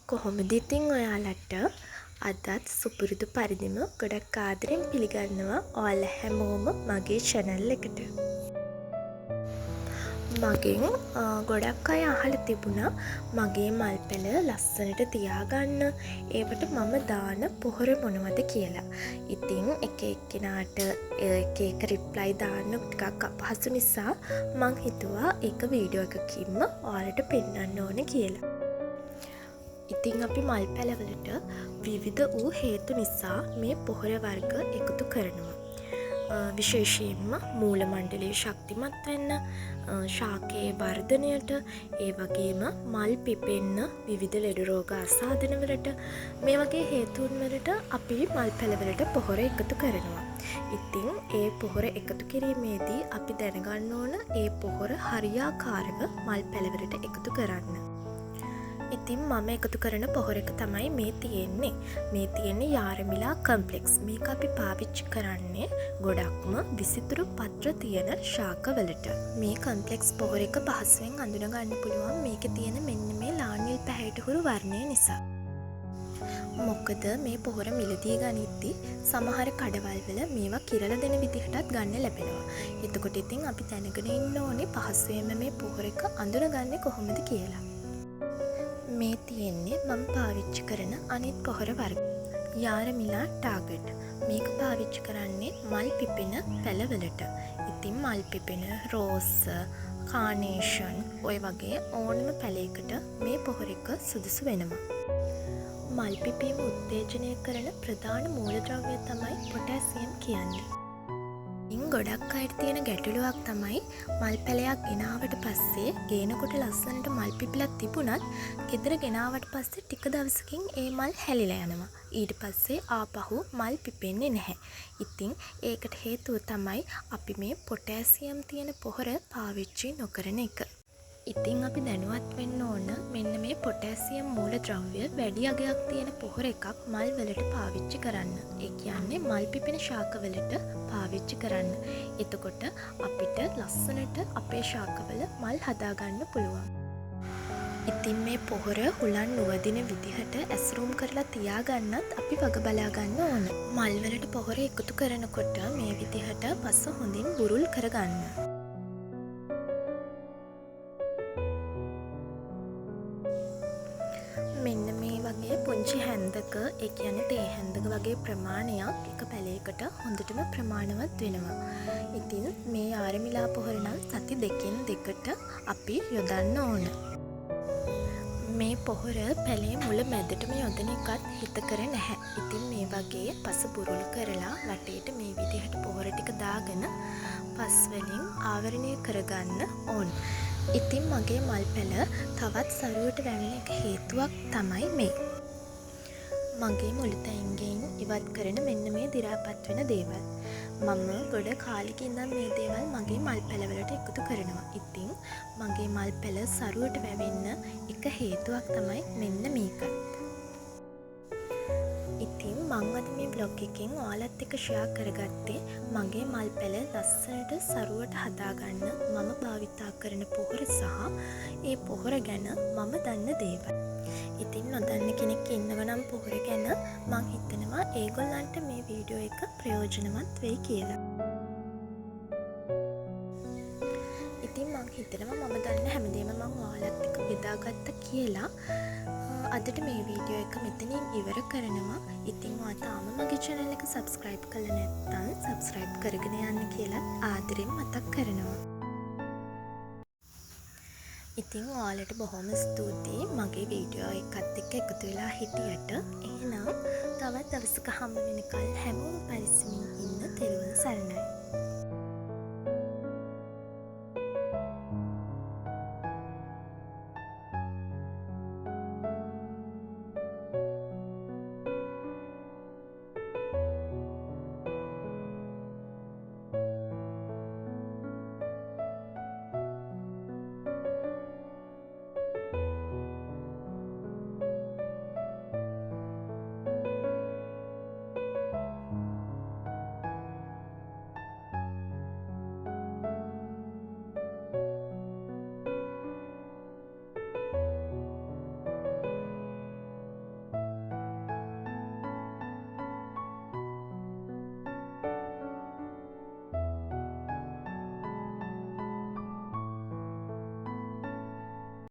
කොහොමද ඉතින් ඔයාලට අදත් සුපුරුදු පරිදිම ගොඩක් ආදරෙන් පිළිගන්නවා ඔයාලා හැමෝම මගේ channel එකට. මගෙන් ගොඩක් අය අහලා තිබුණා මගේ මල් පැල ලස්සනට තියාගන්න ඒවට මම දාන පොහොර මොනවද කියලා. ඉතින් එක එක්කෙනාට එක එක රිප්ලයි දාන්න ටිකක් අපහසු නිසා මං හිතුවා ඒක වීඩියෝ එකකින්ම ඔයාලට පෙන්නන්න ඕන කියලා. ඉතින් අපි මල් පැලවලට විවිධ වූ හේතු නිසා මේ පොහොර වර්ග එකතු කරනවා. විශේෂයෙන්ම මූල මණ්ඩලයේ ශක්තිමත් වෙන්න, ශාකයේ වර්ධනයට, ඒ වගේම මල් පිපෙන්න, විවිධ ලෙඩ රෝග අසාධන වලට මේ වගේ හේතුන් වලට අපි මල් පැලවලට පොහොර එකතු කරනවා. ඉතින් ඒ පොහොර එකතු කිරීමේදී අපි දැනගන්න ඕන ඒ පොහොර හරියාකාරව මල් පැලවලට එකතු කරන්න. ඉතින් මම එකතු කරන පොහොර එක තමයි මේ තියෙන්නේ. මේ තියෙන්නේ යාරමිලා කම්ප්ලෙක්ස්. මේක අපි පාවිච්චි කරන්නේ ගොඩක්ම විසිතුරු පත්‍ර තියෙන ශාකවලට. මේ කම්ප්ලෙක්ස් පොහොර එක පහසුවෙන් අඳුන ගන්න පුළුවන් මේකේ තියෙන මෙන්න මේ ලානිල් පැහැයට හුරු වර්ණය නිසා. මොකද මේ පොහොර මිලදී ගනිද්දි සමහර කඩවල් වල මේවා කිරලා දෙන විදිහටත් ගන්න ලැබෙනවා. එතකොට ඉතින් අපි දැනගෙන ඉන්න ඕනේ පහසුවෙන්ම මේ පොහොර එක අඳුනගන්නේ කොහොමද කියලා. මේ තියෙන්නේ මම පාවිච්චි කරන අනිත් පොහොර වර්ග. යාරමිලා ටාගට්. මේක පාවිච්චි කරන්නේ මල් පිපෙන පැලවලට. ඉතින් මල් පිපෙන රෝස්, කානේෂන් ඔය වගේ ඕනම පැලයකට මේ පොහොර එක සුදුසු වෙනවා. මල් පිපීම උත්තේජනය කරන ප්‍රධාන මූලද්‍රව්‍ය තමයි පොටෑසියම් කියන්නේ. ගොඩක් අයට තියෙන ගැටලුවක් තමයි මල් පැලයක් ගෙනාවට පස්සේ ගේනකොට ලස්සනට මල් පිපිලා තිබුණත් ගෙදර ගෙනාවට පස්සේ ටික දවසකින් ඒ මල් හැලිලා යනවා. ඊට පස්සේ ආපහු මල් පිපෙන්නේ නැහැ. ඉතින් ඒකට හේතුව තමයි අපි මේ පොටෑසියම් තියෙන පොහොර පාවිච්චි නොකරන එක. ඉතින් අපි දැනුවත් වෙන්න ඕන මෙන්න මේ පොටෑසියම් මූලද්‍රව්‍ය වැඩි අගයක් තියෙන පොහොර එකක් මල් වලට පාවිච්චි කරන්න. ඒ කියන්නේ මල් පිපෙන ශාකවලට පාවිච්චි කරන්න. එතකොට අපිට ලස්සනට අපේ ශාකවල මල් හදාගන්න පුළුවන්. ඉතින් මේ පොහොර හුලන් නොවදින විදිහට ඇස්රුම් කරලා තියාගන්නත් අපි වග බලා ගන්න ඕන. මල් වලට පොහොර එකතු කරනකොට මේ විදිහට පස හොඳින් බුරුල් කරගන්න. මෙන්න මේ වගේ පුංචි හැන්දක, ඒ කියන්නේ තේ හැන්දක වගේ ප්‍රමාණයක් එක පැලයකට හොඳටම ප්‍රමාණවත් වෙනවා. ඉතින් මේ යාරමිලා පොහොර නම් සති දෙකෙන් දෙකට අපි යොදන්න ඕන. මේ පොහොර පැලේ මුල මැදටම යොදන එකත් හිතකර නැහැ. ඉතින් මේ වගේ පස බුරුල් කරලා වටේට මේ විදිහට පොහොර ටික දාගෙන පස් වලින් ආවරණය කරගන්න ඕන. ඉතින් මගේ මල් පැල තවත් සරුවට වැවෙන එක හේතුවක් තමයි මේ. මගේ මුළුතැන්ගෙන් ඉවත් කරන මෙන්න මේ දි รา පත් වෙන දේවල්. මම ගොඩ කාලෙක ඉඳන් මේ දේවල් මගේ මල් පැලවලට එකතු කරනවා. ඉතින් මගේ මල් පැල සරුවට වැවෙන්න එක හේතුවක් තමයි මෙන්න මේක. ඉතින් මං අද මේ බ්ලොග් එකෙන් ඔයාලත් එක්ක ෂෙයා කරගත්තේ මගේ මල් පැල ලස්සනට සරුවට හදාගන්න මම භාවිතා කරන පොහොර සහ ඒ පොහොර ගැන මම දන්න දේවල්. ඉතින් නොදන්න කෙනෙක් ඉන්නව නම් පොහොර ගැන මං හිතනවා ඒගොල්ලන්ට මේ වීඩියෝ එක ප්‍රයෝජනවත් වෙයි කියලා. ඉතින් මං හිතනවා මම දන්න හැමදේම මං ඔයාලත් එක්ක බෙදාගත්තා කියලා. අදට මේ වීඩියෝ එක මෙතනින් ඉවර කරනවා. ඉතින් ඔයා තාම මගේ channel එක subscribe කරලා නැත්නම් subscribe කරගෙන යන්න කියලා ආදරෙන් මතක් කරනවා. ඉතින් ඔයාලට බොහොම ස්තුතියි මගේ වීඩියෝ එකත් එක්ක එකතු වෙලා හිටියට. එහෙනම් තවත් දවසක හම්බ වෙනකල් හැමෝම පරිස්සමින් ඉන්න. තෙරුවන් සරණයි.